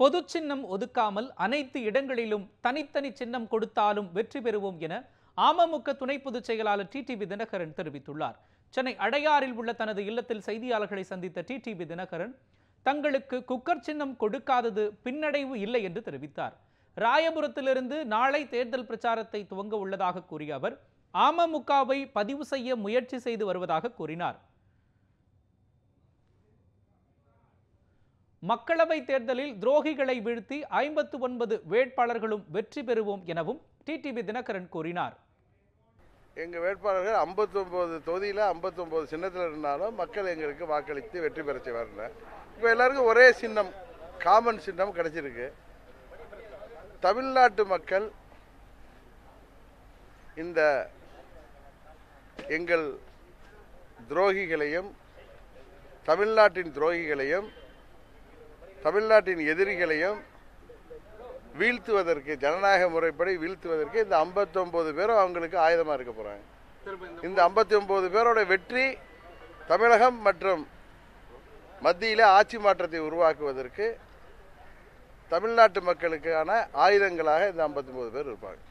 பொது சின்னம் ஒதுக்காமல் அனைத்து இடங்களிலும் தனித்தனி சின்னம் கொடுத்தாலும் வெற்றி பெறுவோம் என அமமுக துணை பொதுச் செயலாளர் டிடிவி தினகரன் தெரிவித்துள்ளார். சென்னை அடையாறில் உள்ள தனது இல்லத்தில் செய்தியாளர்களை சந்தித்த டிடிவி தினகரன் தங்களுக்கு குக்கர் சின்னம் கொடுக்காதது பின்னடைவு இல்லை என்று தெரிவித்தார். ராயபுரத்திலிருந்து நாளை தேர்தல் பிரச்சாரத்தை துவங்க உள்ளதாக கூறிய அவர் அமமுகவை பதிவு செய்ய முயற்சி செய்து வருவதாக கூறினார். மக்களவை தேர்தலில் துரோகிகளை வீழ்த்தி 59 வேட்பாளர்களும் வெற்றி பெறுவோம் எனவும் டிடிவி தினகரன் கூறினார். எங்க வேட்பாளர்கள் 59 தொகுதியில் 59 சின்னத்தில் இருந்தாலும் மக்கள் எங்களுக்கு வாக்களித்து வெற்றி பெற செய்வார்கள். இப்போ எல்லாருக்கும் ஒரே சின்னம், காமன் சின்னம் கிடைச்சிருக்கு. தமிழ்நாட்டு மக்கள் இந்த எங்கள் துரோகிகளையும் தமிழ்நாட்டின் துரோகிகளையும் தமிழ்நாட்டின் எதிரிகளையும் வீழ்த்துவதற்கு, ஜனநாயக முறைப்படி வீழ்த்துவதற்கு இந்த 59 பேரும் அவங்களுக்கு ஆயுதமாக இருக்க போறாங்க. இந்த 59 பேரோட வெற்றி தமிழகம் மற்றும் மத்தியில் ஆட்சி மாற்றத்தை உருவாக்குவதற்கு தமிழ்நாட்டு மக்களுக்கான ஆயுதங்களாக இந்த 59 பேர் இருப்பாங்க.